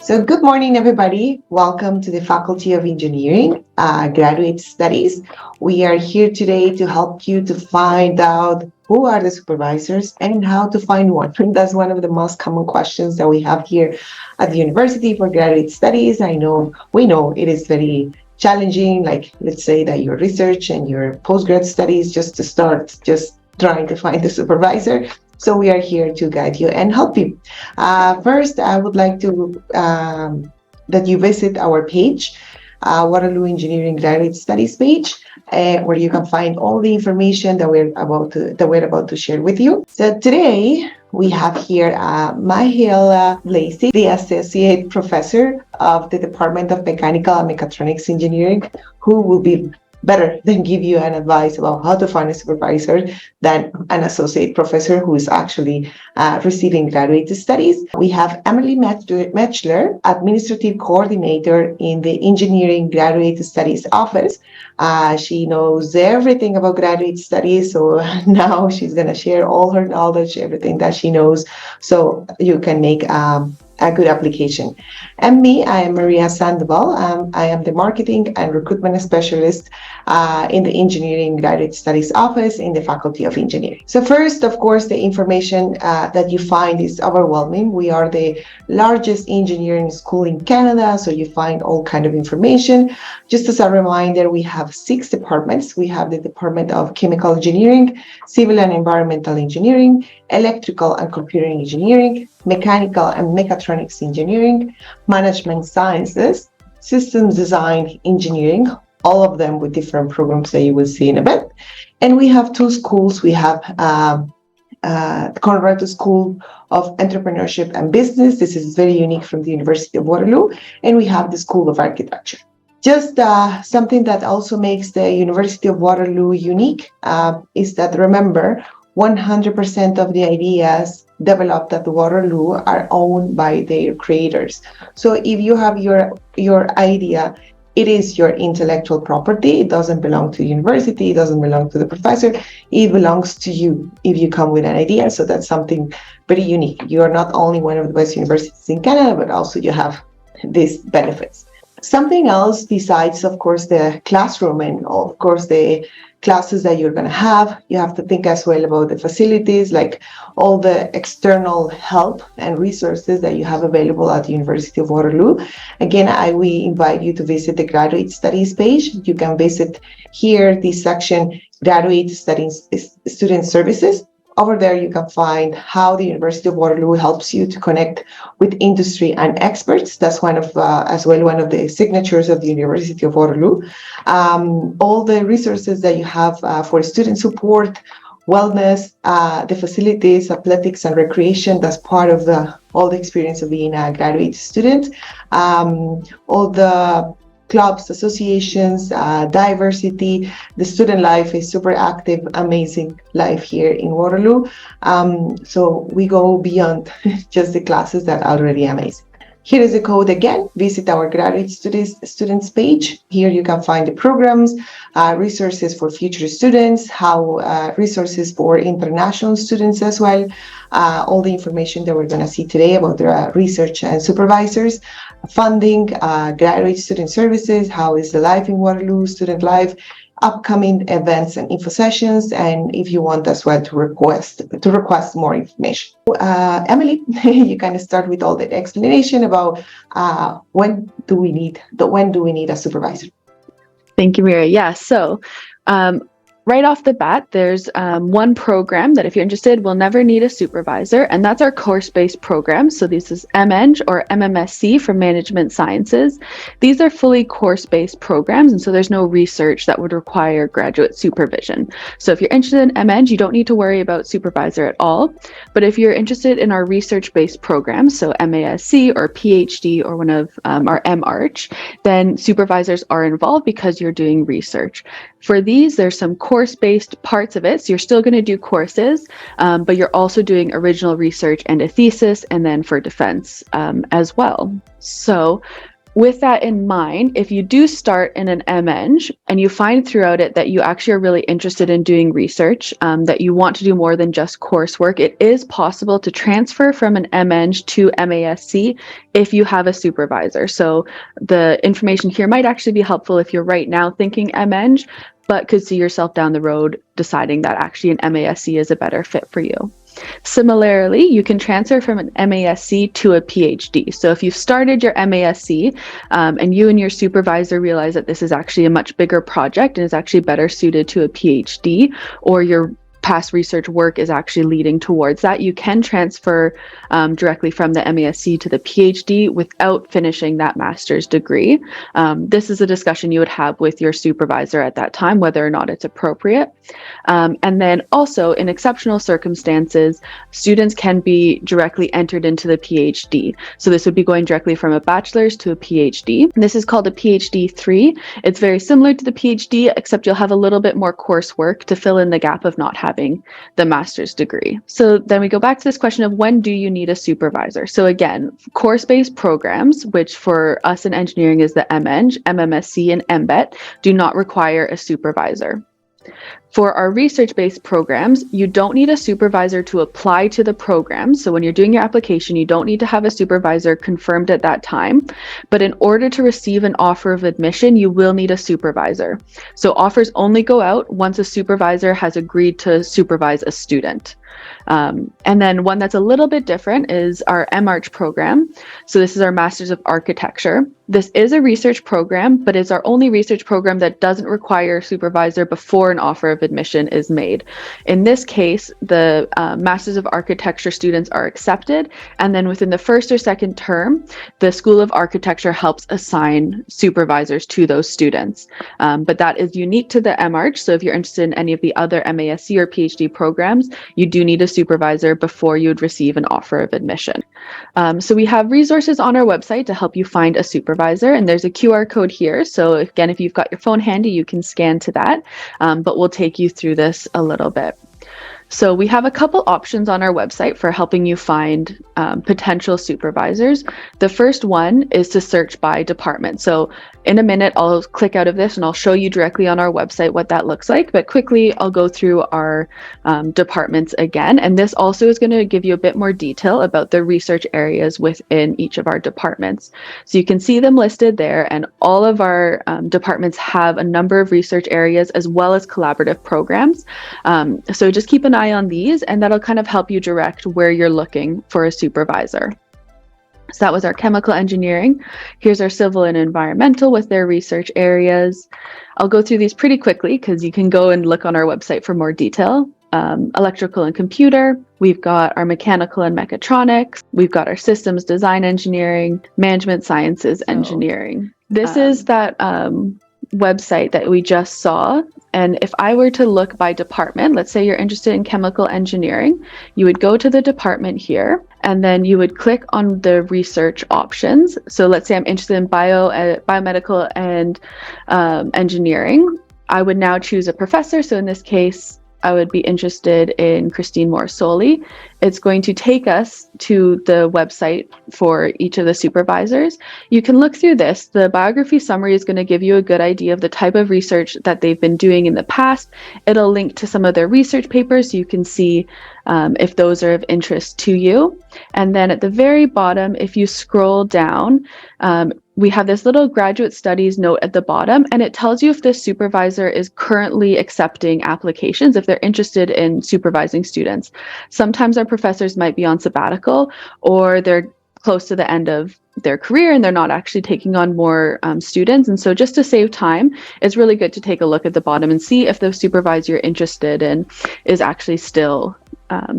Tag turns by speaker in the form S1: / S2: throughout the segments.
S1: So good morning, everybody. Welcome to the Faculty of Engineering Graduate Studies. We are here today to help you to find out who are the supervisors and how to find one. That's one of the most common questions that we have here at the University for Graduate Studies. We know it is very challenging, like let's say that your research and your postgrad studies just to start just trying to find the supervisor. So we are here to guide you and help you. First, I would like to that you visit our page, Waterloo Engineering Graduate Studies page, where you can find all the information that we're about to share with you. So today we have here Mahil Lacey, the Associate Professor of the Department of Mechanical and Mechatronics Engineering, who will be better than give you an advice about how to find a supervisor than an associate professor who is actually receiving graduate studies. We have Emily Metchler, Administrative Coordinator in the Engineering Graduate Studies Office. She knows everything about graduate studies, so now she's going to share all her knowledge, everything that she knows, so you can make a good application. And me, I am Maria Sandoval. I am the Marketing and Recruitment Specialist in the Engineering Graduate Studies Office in the Faculty of Engineering. So first, of course, the information that you find is overwhelming. We are the largest engineering school in Canada, so you find all kind of information. Just as a reminder, we have 6 departments. We have the Department of Chemical Engineering, Civil and Environmental Engineering, Electrical and Computer Engineering, Mechanical and Mechatronics Engineering, Management Sciences, Systems Design Engineering, all of them with different programs that you will see in a bit. And we have 2 schools. We have Conrad School of Entrepreneurship and Business. This is very unique from the University of Waterloo. And we have the School of Architecture. Just something that also makes the University of Waterloo unique is that, remember, 100% of the ideas developed at Waterloo are owned by their creators. So if you have your idea, it is your intellectual property. It doesn't belong to the university. It doesn't belong to the professor. It belongs to you if you come with an idea. So that's something very unique. You are not only one of the best universities in Canada, but also you have these benefits. Something else besides, of course, the classroom and, of course, the classes that you're going to have, you have to think as well about the facilities, like all the external help and resources that you have available at the University of Waterloo. Again, we invite you to visit the Graduate Studies page. You can visit here, this section, Graduate Studies Student Services. Over there, you can find how the University of Waterloo helps you to connect with industry and experts. That's one of the signatures of the University of Waterloo. All the resources that you have for student support, wellness, the facilities, athletics, and recreation. That's part of all the experience of being a graduate student. All the clubs, associations, diversity. The student life is super active, amazing life here in Waterloo. So we go beyond just the classes that are already amazing. Here is the code again. Visit our graduate students page. Here you can find the programs, resources for future students, resources for international students as well. All the information that we're going to see today about the research and supervisors, funding, graduate student services, how is the life in Waterloo, student life, upcoming events and info sessions, and if you want as well to request more information. Emily, you kind of start with all the explanation about when do we need a supervisor.
S2: Thank you, Mira. Yeah, so right off the bat, there's one program that if you're interested, we'll never need a supervisor, and that's our course-based program. So this is MEng or MMSC for Management Sciences. These are fully course-based programs, and so there's no research that would require graduate supervision. So if you're interested in MEng, you don't need to worry about supervisor at all. But if you're interested in our research-based programs, so MASC or PhD or one of our MArch, then supervisors are involved because you're doing research. For these, there's some course-based parts of it. So you're still going to do courses, but you're also doing original research and a thesis, and then for defense as well. So with that in mind, if you do start in an MEng and you find throughout it that you actually are really interested in doing research, that you want to do more than just coursework, it is possible to transfer from an MEng to MASC if you have a supervisor. So the information here might actually be helpful if you're right now thinking MEng, but could see yourself down the road deciding that actually an MASC is a better fit for you. Similarly, you can transfer from an MASC to a PhD. So if you've started your MASC and you and your supervisor realize that this is actually a much bigger project and is actually better suited to a PhD, or your past research work is actually leading towards that, you can transfer directly from the MASC to the PhD without finishing that master's degree. This is a discussion you would have with your supervisor at that time, whether or not it's appropriate. And then also in exceptional circumstances, students can be directly entered into the PhD. So this would be going directly from a bachelor's to a PhD. This is called a PhD 3. It's very similar to the PhD, except you'll have a little bit more coursework to fill in the gap of not having the master's degree. So then we go back to this question of when do you need a supervisor? So again, course-based programs, which for us in engineering is the MEng, MMSC, and MBET, do not require a supervisor. For our research-based programs, you don't need a supervisor to apply to the program. So when you're doing your application, you don't need to have a supervisor confirmed at that time. But in order to receive an offer of admission, you will need a supervisor. So offers only go out once a supervisor has agreed to supervise a student. And then one that's a little bit different is our MArch program. So this is our Masters of Architecture. This is a research program, but it's our only research program that doesn't require a supervisor before an offer of admission is made. In this case, the Masters of Architecture students are accepted, and then within the first or second term, the School of Architecture helps assign supervisors to those students. But that is unique to the MArch. So if you're interested in any of the other MASC or PhD programs, you do need a supervisor before you would receive an offer of admission. So we have resources on our website to help you find a supervisor, and there's a QR code here. So again, if you've got your phone handy, you can scan to that, but we'll take you through this a little bit. So we have a couple options on our website for helping you find potential supervisors. The first one is to search by department. So in a minute, I'll click out of this and I'll show you directly on our website what that looks like. But quickly, I'll go through our departments again. And this also is going to give you a bit more detail about the research areas within each of our departments. So you can see them listed there, and all of our departments have a number of research areas as well as collaborative programs. So just keep an eye on these, and that'll kind of help you direct where you're looking for a supervisor. So that was our chemical engineering. Here's our civil and environmental with their research areas. I'll go through these pretty quickly because you can go and look on our website for more detail. Electrical and computer. We've got our mechanical and mechatronics. We've got our systems design engineering, management sciences engineering. This is that website that we just saw. And if I were to look by department, let's say you're interested in chemical engineering, you would go to the department here, and then you would click on the research options. So let's say I'm interested in biomedical and engineering. I would now choose a professor. So in this case, I would be interested in Christine Morsoli. It's going to take us to the website for each of the supervisors. You can look through this. The biography summary is going to give you a good idea of the type of research that they've been doing in the past. It'll link to some of their research papers so you can see if those are of interest to you. And then at the very bottom, if you scroll down, we have this little graduate studies note at the bottom, and it tells you if the supervisor is currently accepting applications, if they're interested in supervising students. Sometimes our professors might be on sabbatical, or they're close to the end of their career and they're not actually taking on more students. And so just to save time, it's really good to take a look at the bottom and see if the supervisor you're interested in is actually still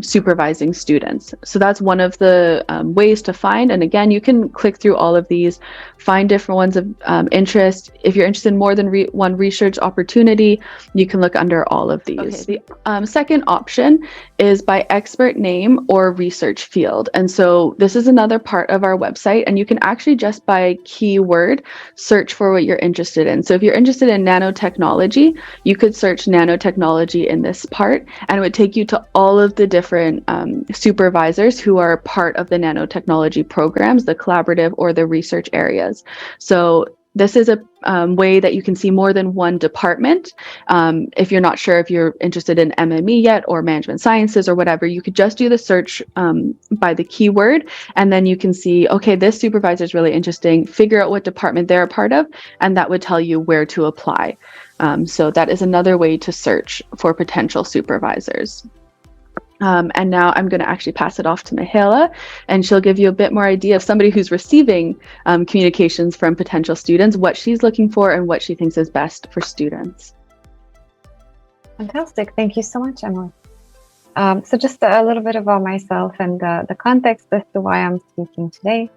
S2: supervising students. So that's one of the ways to find. And again, you can click through all of these, find different ones of interest. If you're interested in more than one research opportunity, you can look under all of these. Okay. The second option is by expert name or research field. And so this is another part of our website, and you can actually just by keyword search for what you're interested in. So if you're interested in nanotechnology, you could search nanotechnology in this part, and it would take you to all of of the different supervisors who are part of the nanotechnology programs, the collaborative or the research areas. So this is a way that you can see more than one department. If you're not sure if you're interested in MME yet or management sciences or whatever, you could just do the search by the keyword, and then you can see, okay, this supervisor is really interesting, figure out what department they're a part of, and that would tell you where to apply. So that is another way to search for potential supervisors. And now I'm going to actually pass it off to Mihaela, and she'll give you a bit more idea of somebody who's receiving communications from potential students, what she's looking for and what she thinks is best for students.
S3: Fantastic. Thank you so much, Emily. So just a little bit about myself and the context as to why I'm speaking today.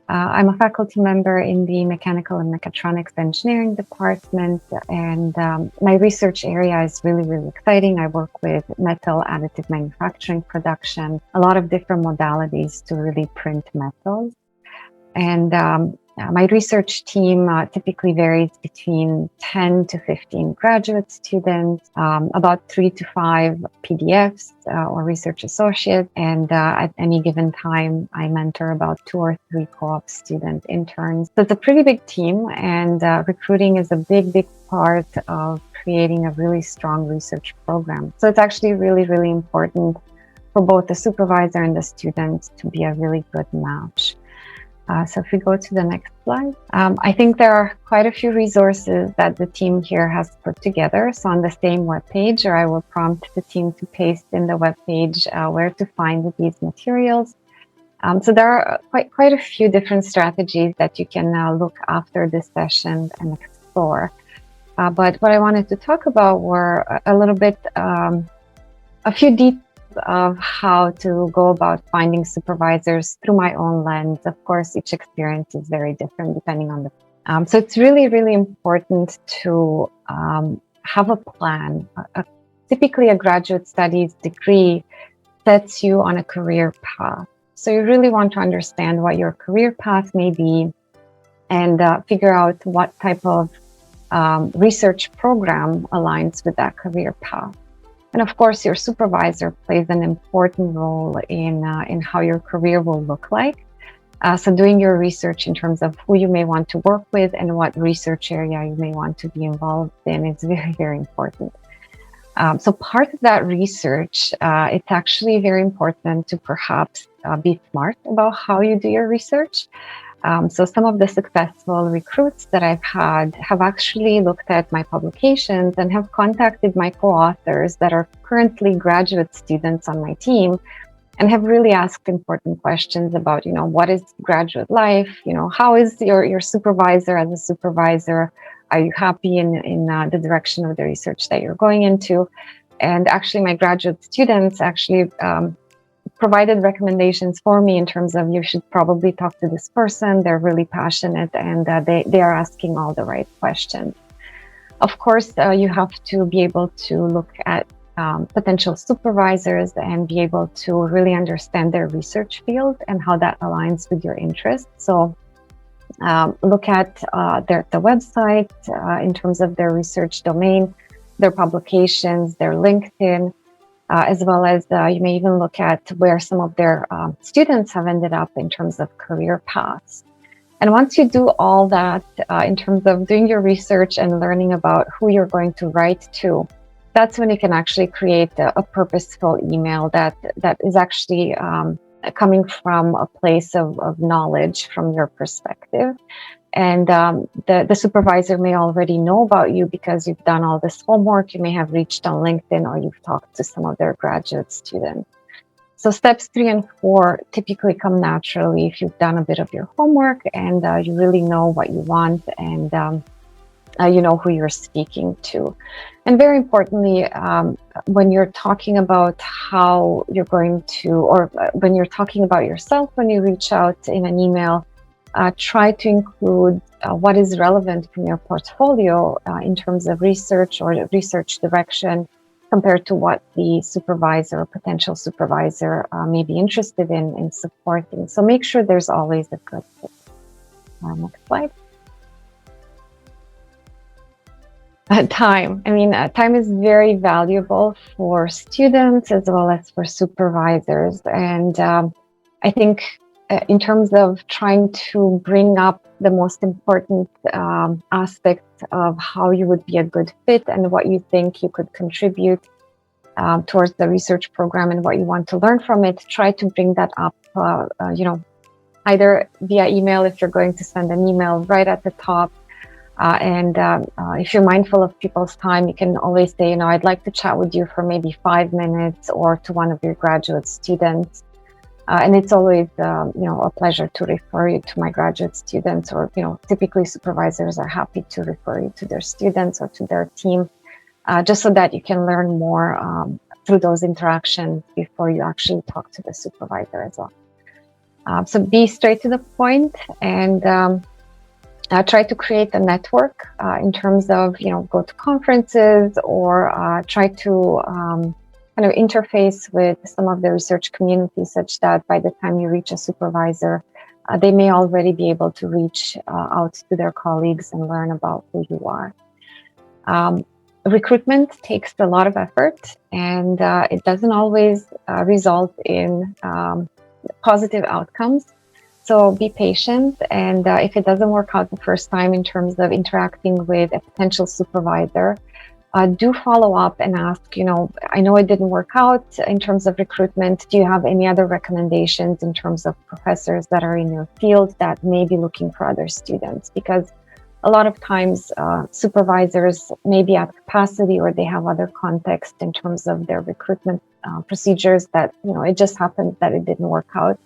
S3: I'm a faculty member in the Mechanical and Mechatronics Engineering department, and my research area is really, really exciting. I work with metal additive manufacturing production, a lot of different modalities to really print metals. And my research team typically varies between 10 to 15 graduate students, about 3 to 5 PDFs or research associates, and at any given time, I mentor about 2 or 3 co-op student interns. So it's a pretty big team, and recruiting is a big, big part of creating a really strong research program. So it's actually really, really important for both the supervisor and the students to be a really good match. So if we go to the next slide, I think there are quite a few resources that the team here has put together. So on the same webpage, or I will prompt the team to paste in the webpage where to find these materials. So there are quite a few different strategies that you can look after this session and explore. But what I wanted to talk about were a little bit, a few details of how to go about finding supervisors through my own lens. Of course, each experience is very different depending on the. So it's really, really important to have a plan. Typically, a graduate studies degree sets you on a career path. So you really want to understand what your career path may be and figure out what type of research program aligns with that career path. And of course, your supervisor plays an important role in how your career will look like. So doing your research in terms of who you may want to work with and what research area you may want to be involved in is very, very important. So part of that research, it's actually very important to perhaps be smart about how you do your research. So some of the successful recruits that I've had have actually looked at my publications and have contacted my co-authors that are currently graduate students on my team and have really asked important questions about, what is graduate life? How is your supervisor as a supervisor? Are you happy in the direction of the research that you're going into? And actually, my graduate students actually provided recommendations for me in terms of you should probably talk to this person. They're really passionate and they are asking all the right questions. Of course, you have to be able to look at potential supervisors and be able to really understand their research field and how that aligns with your interests. So look at the website in terms of their research domain, their publications, their LinkedIn, as well as you may even look at where some of their students have ended up in terms of career paths. And once you do all that in terms of doing your research and learning about who you're going to write to, that's when you can actually create a purposeful email that is actually coming from a place of knowledge from your perspective. And the supervisor may already know about you because you've done all this homework. You may have reached on LinkedIn or you've talked to some of their graduate students. So steps 3 and 4 typically come naturally if you've done a bit of your homework and you really know what you want and you know who you're speaking to. And very importantly, when you're talking about how you're going to, or when you're talking about yourself, when you reach out in an email, try to include what is relevant from your portfolio in terms of research or research direction compared to what the supervisor or potential supervisor may be interested in supporting. So make sure there's always a good fit. Next slide. Time. I mean, time is very valuable for students as well as for supervisors. And I think in terms of trying to bring up the most important aspects of how you would be a good fit and what you think you could contribute towards the research program and what you want to learn from it, try to bring that up, either via email if you're going to send an email right at the top. And if you're mindful of people's time, you can always say, I'd like to chat with you for maybe 5 minutes, or to one of your graduate students. And it's always, a pleasure to refer you to my graduate students, or, typically supervisors are happy to refer you to their students or to their team, just so that you can learn more through those interactions before you actually talk to the supervisor as well. So be straight to the point, and try to create a network in terms of, go to conferences, or try to kind of interface with some of the research community, such that by the time you reach a supervisor, they may already be able to reach out to their colleagues and learn about who you are. Recruitment takes a lot of effort, and it doesn't always result in positive outcomes. So be patient, and if it doesn't work out the first time in terms of interacting with a potential supervisor, do follow up and ask, I know it didn't work out in terms of recruitment. Do you have any other recommendations in terms of professors that are in your field that may be looking for other students? Because a lot of times supervisors may be at capacity, or they have other context in terms of their recruitment procedures that, it just happened that it didn't work out.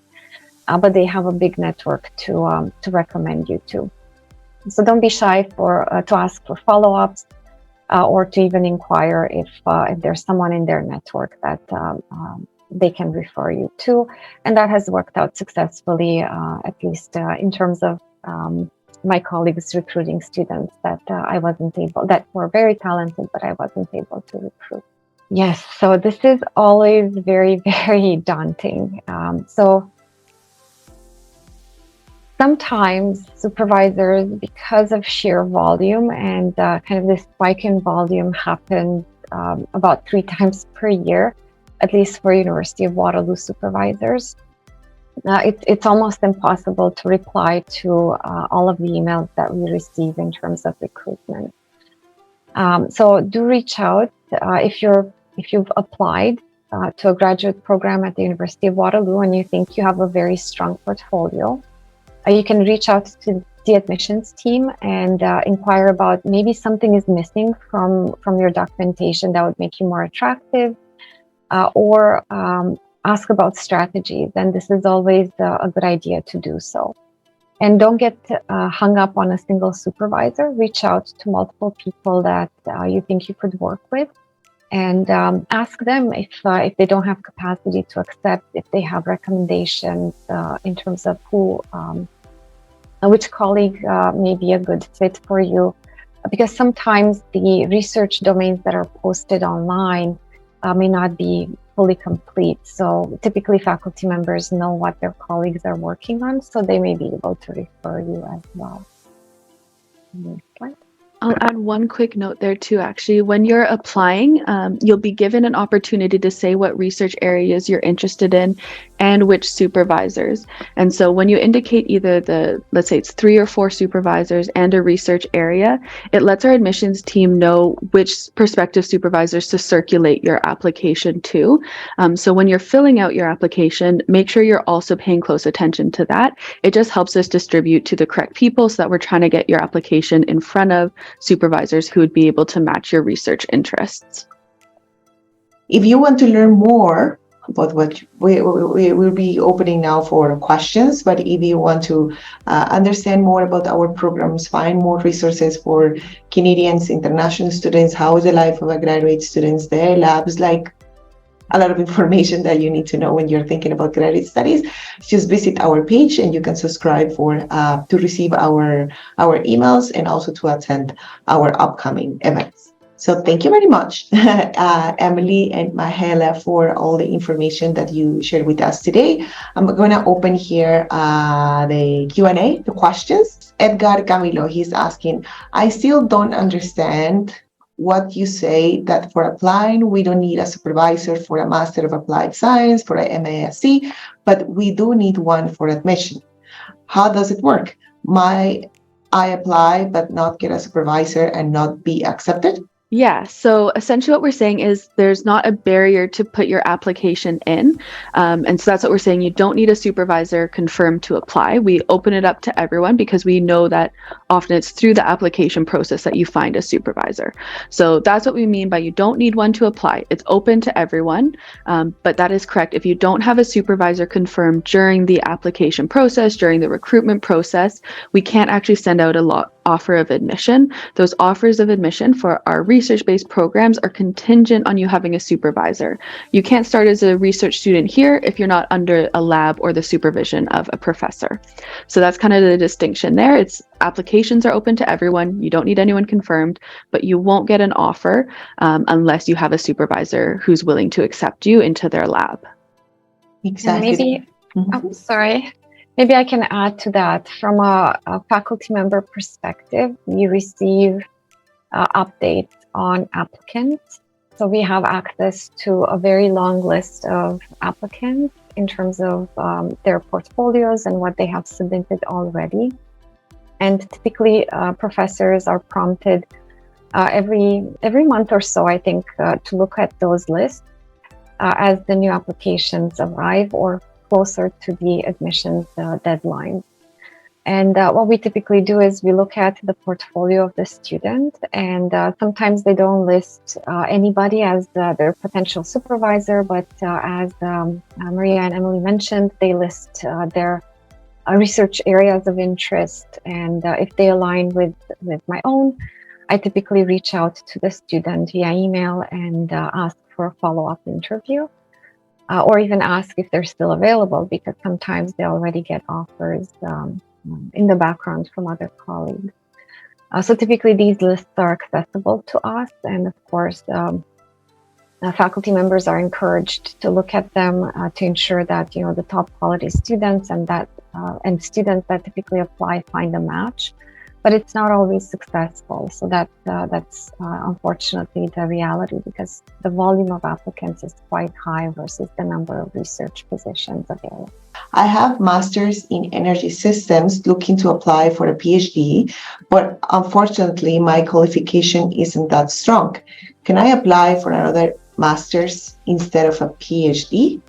S3: But they have a big network to recommend you to. So don't be shy to ask for follow-ups, or to even inquire if there's someone in their network that they can refer you to. And that has worked out successfully, at least in terms of my colleagues recruiting students that that were very talented, but I wasn't able to recruit. Yes, so this is always very, very daunting. So sometimes supervisors, because of sheer volume, and kind of this spike in volume happens about 3 times per year, at least for University of Waterloo supervisors. It's almost impossible to reply to all of the emails that we receive in terms of recruitment. So do reach out if you've applied to a graduate program at the University of Waterloo and you think you have a very strong portfolio. You can reach out to the admissions team and inquire about maybe something is missing from your documentation that would make you more attractive, or ask about strategies. And this is always a good idea to do so. And don't get hung up on a single supervisor. Reach out to multiple people that you think you could work with, and ask them if they don't have capacity to accept, if they have recommendations in terms of which colleague may be a good fit for you. Because sometimes the research domains that are posted online may not be fully complete. So typically faculty members know what their colleagues are working on, so they may be able to refer you as well. Next slide.
S2: I'll add one quick note there too, actually. When you're applying, you'll be given an opportunity to say what research areas you're interested in and which supervisors. And so when you indicate either let's say it's 3 or 4 supervisors and a research area, it lets our admissions team know which prospective supervisors to circulate your application to. So when you're filling out your application, make sure you're also paying close attention to that. It just helps us distribute to the correct people so that we're trying to get your application in front of supervisors who would be able to match your research interests.
S1: If you want to learn more about what we will be opening now for questions, but if you want to understand more about our programs, find more resources for Canadians, international students, how is the life of a graduate students, their labs, like a lot of information that you need to know when you're thinking about graduate studies, just visit our page and you can subscribe to receive our emails and also to attend our upcoming events. So thank you very much, Emily and Mahela, for all the information that you shared with us today. I'm going to open here the Q&A, the questions. Edgar Camilo, he's asking, I still don't understand what you say that for applying, we don't need a supervisor for a Master of Applied Science, for a MASC, but we do need one for admission. How does it work? I apply but not get a supervisor and not be accepted?
S2: Yeah, so essentially what we're saying is there's not a barrier to put your application in. And so that's what we're saying. You don't need a supervisor confirmed to apply. We open it up to everyone because we know that often it's through the application process that you find a supervisor. So that's what we mean by you don't need one to apply. It's open to everyone, but that is correct. If you don't have a supervisor confirmed during the application process, during the recruitment process, we can't actually send out a offer of admission. Those offers of admission for our research-based programs are contingent on you having a supervisor. You can't start as a research student here if you're not under a lab or the supervision of a professor. So that's kind of the distinction there. It's applications are open to everyone. You don't need anyone confirmed, but you won't get an offer unless you have a supervisor who's willing to accept you into their lab.
S1: Exactly.
S3: And maybe, I'm sorry. Maybe I can add to that. From a faculty member perspective, we receive updates on applicants. So we have access to a very long list of applicants in terms of their portfolios and what they have submitted already. And typically, professors are prompted every month or so, I think, to look at those lists as the new applications arrive or closer to the admissions deadline. And what we typically do is we look at the portfolio of the student, and sometimes they don't list anybody as their potential supervisor, but as Maria and Emily mentioned, they list their research areas of interest. And if they align with my own, I typically reach out to the student via email and ask for a follow-up interview. Or even ask if they're still available, because sometimes they already get offers in the background from other colleagues. So typically these lists are accessible to us, and of course faculty members are encouraged to look at them to ensure that the top quality students and students that typically apply find a match. But it's not always successful. So that's unfortunately the reality, because the volume of applicants is quite high versus the number of research positions available.
S1: I have masters in energy systems looking to apply for a PhD, but unfortunately my qualification isn't that strong. Can I apply for another master's instead of a PhD?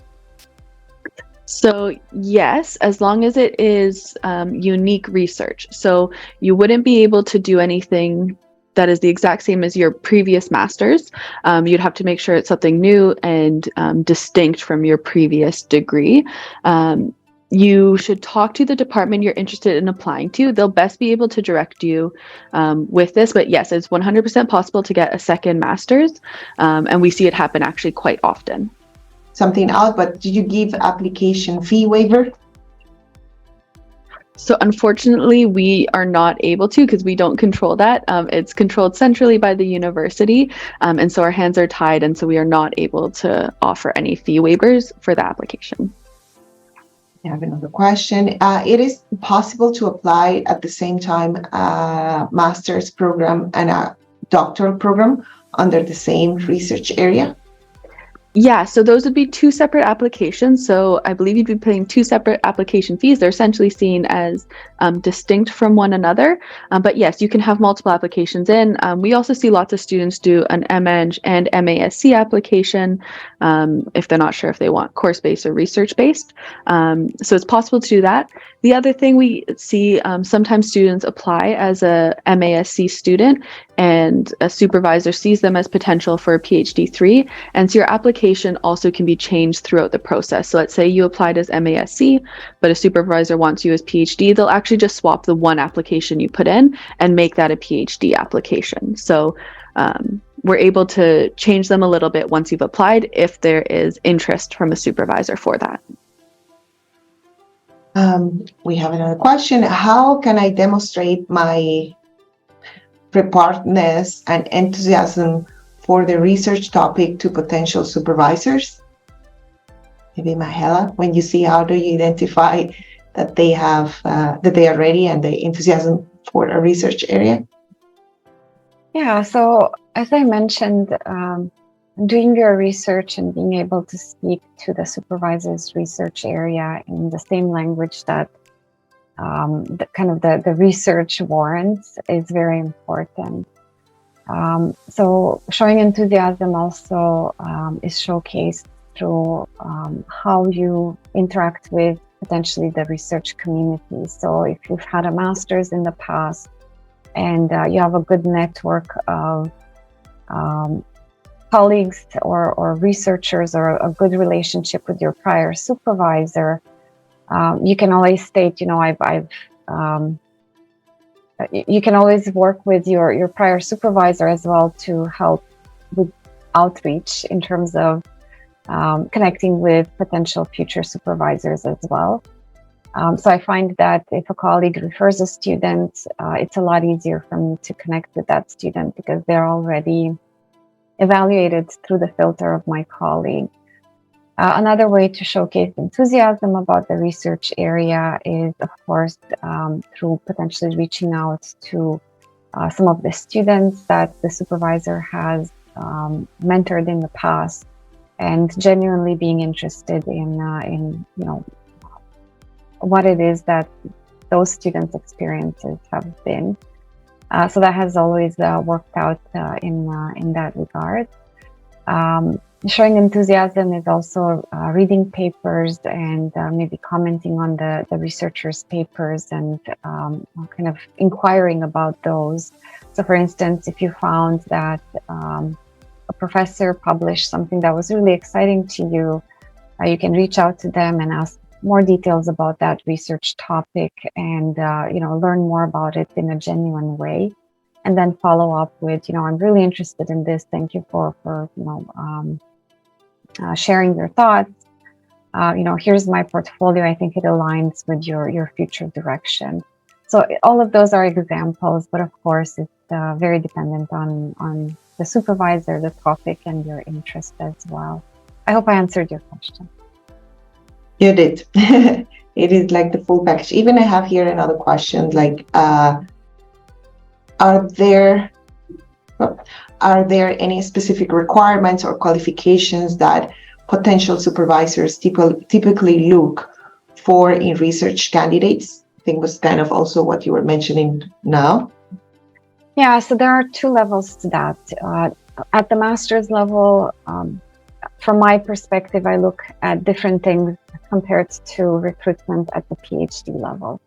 S2: So yes, as long as it is unique research. So you wouldn't be able to do anything that is the exact same as your previous master's. You'd have to make sure it's something new and distinct from your previous degree. You should talk to the department you're interested in applying to. They'll best be able to direct you with this. But yes, it's 100% possible to get a second master's. And we see it happen actually quite often.
S1: Something out, but did you give application fee waiver?
S2: So unfortunately, we are not able to, because we don't control that. It's controlled centrally by the university. And so our hands are tied. And so we are not able to offer any fee waivers for the application.
S1: I have another question. It is possible to apply at the same time a master's program and a doctoral program under the same research area?
S2: Yeah, so those would be two separate applications. So I believe you'd be paying two separate application fees. They're essentially seen as distinct from one another. But yes, you can have multiple applications in. We also see lots of students do an MEng and MASC application if they're not sure if they want course-based or research-based. So it's possible to do that. The other thing we see, sometimes students apply as a MASC student and a supervisor sees them as potential for a PhD 3. And so your application also can be changed throughout the process. So let's say you applied as MASC, but a supervisor wants you as PhD, they'll actually just swap the one application you put in and make that a PhD application. So we're able to change them a little bit once you've applied if there is interest from a supervisor for that.
S1: We have another question. How can I demonstrate my preparedness and enthusiasm for the research topic to potential supervisors? Maybe Mahela, when you see, how do you identify that they have that they are ready and the enthusiasm for a research area?
S3: Yeah, so as I mentioned, doing your research and being able to speak to the supervisor's research area in the same language that the research warrants is very important. So showing enthusiasm also is showcased through how you interact with potentially the research community. So if you've had a master's in the past and you have a good network of colleagues or researchers or a good relationship with your prior supervisor, you can always state, you can always work with your prior supervisor as well to help with outreach in terms of connecting with potential future supervisors as well. So I find that if a colleague refers a student, it's a lot easier for me to connect with that student because they're already evaluated through the filter of my colleague. Another way to showcase enthusiasm about the research area is, of course, through potentially reaching out to some of the students that the supervisor has mentored in the past, and genuinely being interested in what it is that those students' experiences have been. So that has always worked out in that regard. Showing enthusiasm is also reading papers and maybe commenting on the researchers' papers and kind of inquiring about those. So for instance, if you found that a professor published something that was really exciting to you, you can reach out to them and ask more details about that research topic and learn more about it in a genuine way. And then follow up with, I'm really interested in this. Thank you for sharing your thoughts. Here's my portfolio. I think it aligns with your future direction. So all of those are examples, but of course, it's very dependent on the supervisor, the topic, and your interest as well. I hope I answered your question.
S1: You did. It is like the full package. Even I have here another question, like, are there any specific requirements or qualifications that potential supervisors typically look for in research candidates? I think was kind of also what you were mentioning now.
S3: Yeah, so there are two levels to that. At the master's level, from my perspective, I look at different things compared to recruitment at the PhD level.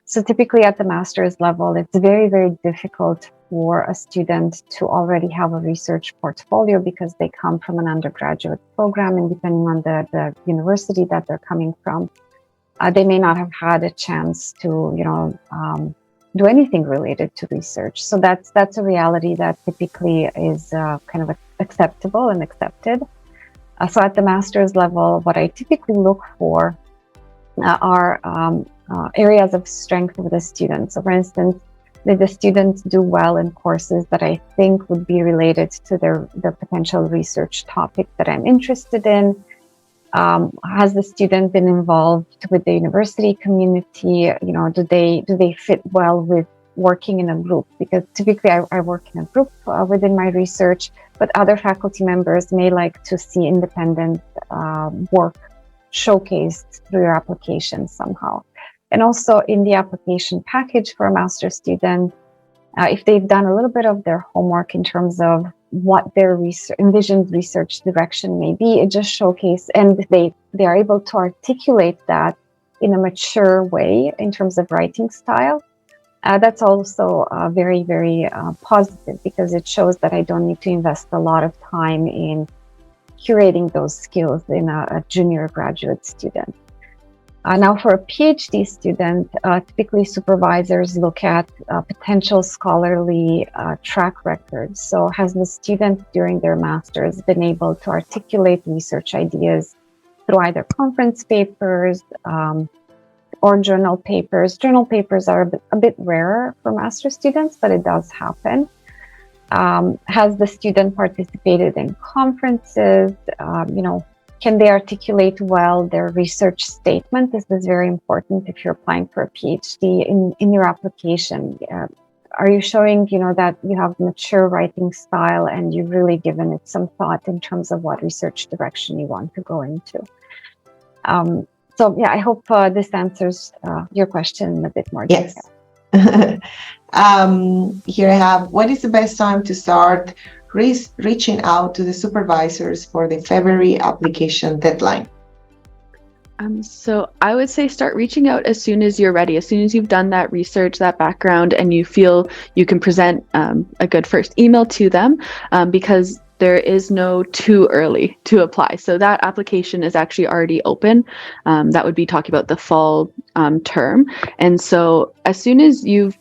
S3: So typically at the master's level, it's very, very difficult for a student to already have a research portfolio because they come from an undergraduate program, and depending on the university that they're coming from, they may not have had a chance to, do anything related to research. So that's a reality that typically is kind of acceptable and accepted. So at the master's level, what I typically look for are areas of strength of the student. So for instance, did the students do well in courses that I think would be related to the potential research topic that I'm interested in? Has the student been involved with the university community? Do they fit well with working in a group? Because typically I work in a group within my research, but other faculty members may like to see independent work showcased through your application somehow. And also in the application package for a master's student, if they've done a little bit of their homework in terms of what their envisioned research direction may be, it just showcases, and they are able to articulate that in a mature way in terms of writing style. That's also very, very positive because it shows that I don't need to invest a lot of time in curating those skills in a junior graduate student. Now for a PhD student, typically supervisors look at potential scholarly track records. So has the student during their master's been able to articulate research ideas through either conference papers or journal papers? Journal papers are a bit rarer for master's students, but it does happen. Has the student participated in conferences? Can they articulate well their research statement? This is very important if you're applying for a PhD in your application. are you showing, that you have mature writing style and you've really given it some thought in terms of what research direction you want to go into? So yeah, I hope this answers your question in a bit more detail.
S1: Yes. Here I have, what is the best time to start reaching out to the supervisors for the February application deadline?
S2: So I would say start reaching out as soon as you're ready, as soon as you've done that research, that background, and you feel you can present a good first email to them, because there is no too early to apply. So that application is actually already open. That would be talking about the fall term. And so as soon as you've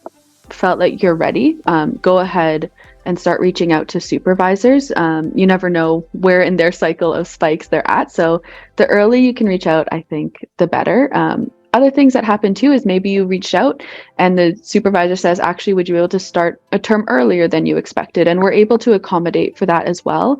S2: felt like you're ready, go ahead and start reaching out to supervisors. You never know where in their cycle of spikes they're at. So the earlier you can reach out, I think the better. Other things that happen too is maybe you reached out and the supervisor says, actually, would you be able to start a term earlier than you expected? And we're able to accommodate for that as well.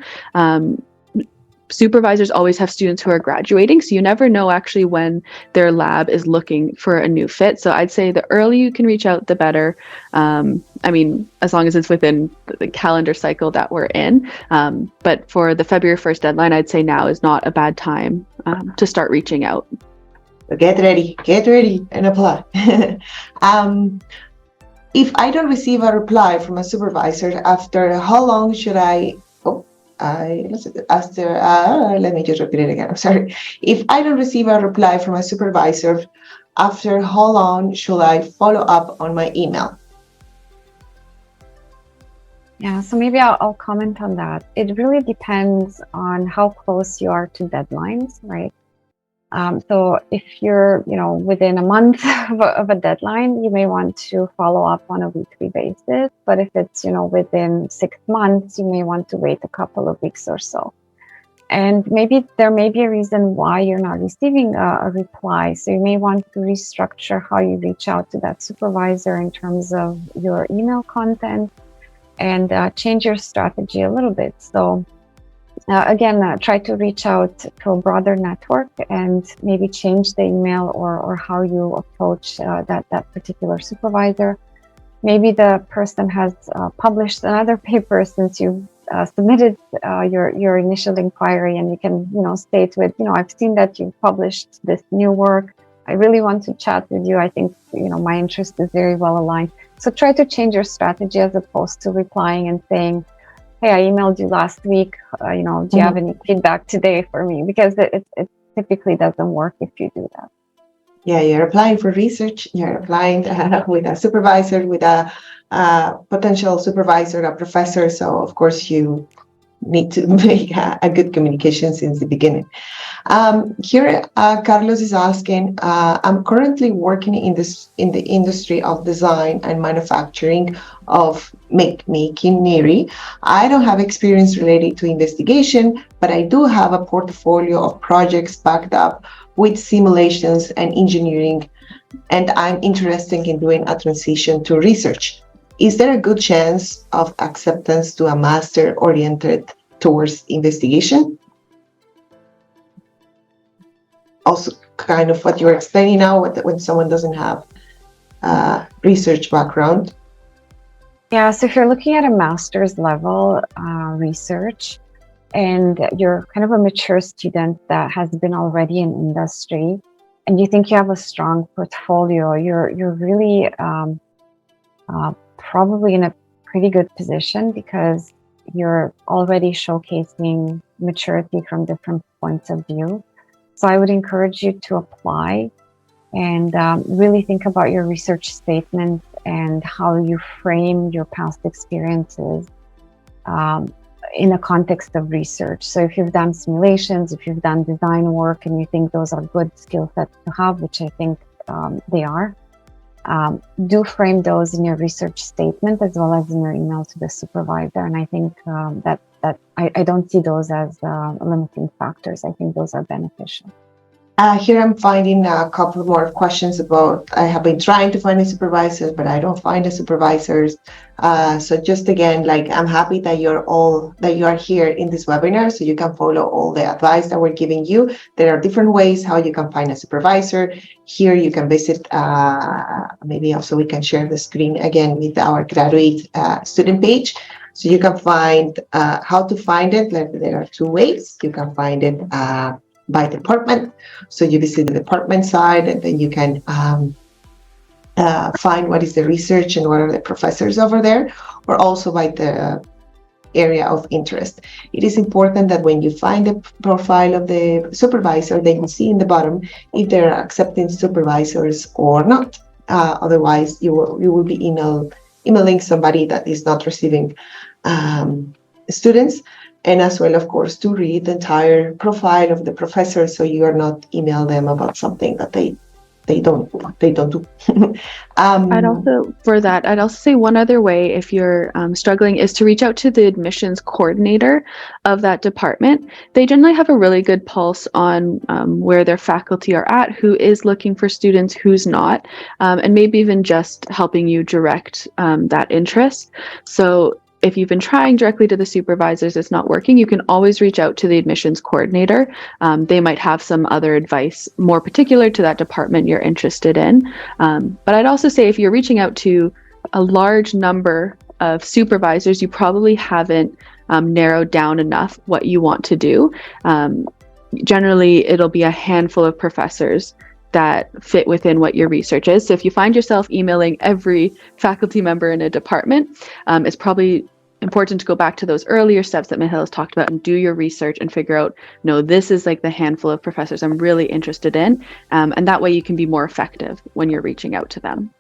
S2: Supervisors always have students who are graduating, so you never know actually when their lab is looking for a new fit. So I'd say the earlier you can reach out, the better. I mean, as long as it's within the calendar cycle that we're in. But for the February 1st deadline, I'd say now is not a bad time to start reaching out.
S1: So get ready and apply. If I don't receive a reply from a supervisor, after how long should I, let me just repeat it again, I'm sorry. If I don't receive a reply from a supervisor, after how long should I follow up on my email?
S3: Yeah, so maybe I'll comment on that. It really depends on how close you are to deadlines, right? So if you're, within a month of a deadline, you may want to follow up on a weekly basis. But if it's, within 6 months, you may want to wait a couple of weeks or so. And maybe there may be a reason why you're not receiving a reply. So you may want to restructure how you reach out to that supervisor in terms of your email content and change your strategy a little bit. So again, try to reach out to a broader network and maybe change the email or how you approach that particular supervisor. Maybe the person has published another paper since you submitted your initial inquiry, and you can state with, I've seen that you've published this new work. I really want to chat with you. I think my interest is very well aligned. So try to change your strategy as opposed to replying and saying, hey, I emailed you last week. Do you have any feedback today for me? Because it typically doesn't work if you do that.
S1: Yeah, you're applying for research. You're applying with a supervisor, with a potential supervisor, a professor. So of course you need to make a good communication since the beginning. Here, Carlos is asking, I'm currently working in the industry of design and manufacturing of machinery. I don't have experience related to investigation, but I do have a portfolio of projects backed up with simulations and engineering, and I'm interested in doing a transition to research. Is there a good chance of acceptance to a master oriented towards investigation? Also, kind of what you're explaining now, when someone doesn't have research background.
S3: Yeah, so if you're looking at a master's level research and you're kind of a mature student that has been already in industry and you think you have a strong portfolio, you're really probably in a pretty good position because you're already showcasing maturity from different points of view. So I would encourage you to apply and really think about your research statement and how you frame your past experiences in the context of research. So if you've done simulations, if you've done design work and you think those are good skill sets to have, which I think they are, do frame those in your research statement as well as in your email to the supervisor. And I think that I don't see those as limiting factors. I think those are beneficial.
S1: Here I'm finding a couple more questions about, I have been trying to find a supervisor, but I don't find a supervisors. So just again, like, I'm happy that you are here in this webinar, so you can follow all the advice that we're giving you. There are different ways how you can find a supervisor. Here you can visit, maybe also we can share the screen again with our graduate student page. So you can find how to find it. There are two ways. You can find it by department. So you visit the department side, and then you can find what is the research and what are the professors over there, or also by the area of interest. It is important that when you find the profile of the supervisor, then you see in the bottom if they're accepting supervisors or not. Otherwise, you will be emailing somebody that is not receiving students. And as well, of course, to read the entire profile of the professor, so you are not email them about something that they don't do.
S2: I'd also say one other way, if you're struggling, is to reach out to the admissions coordinator of that department. They generally have a really good pulse on where their faculty are at, who is looking for students, who's not, and maybe even just helping you direct that interest. So if you've been trying directly to the supervisors, it's not working, you can always reach out to the admissions coordinator. They might have some other advice more particular to that department you're interested in. But I'd also say if you're reaching out to a large number of supervisors, you probably haven't narrowed down enough what you want to do. Generally, it'll be a handful of professors that fit within what your research is. So if you find yourself emailing every faculty member in a department, it's probably important to go back to those earlier steps that Mihail has talked about and do your research and figure out, no, this is like the handful of professors I'm really interested in. And that way you can be more effective when you're reaching out to them.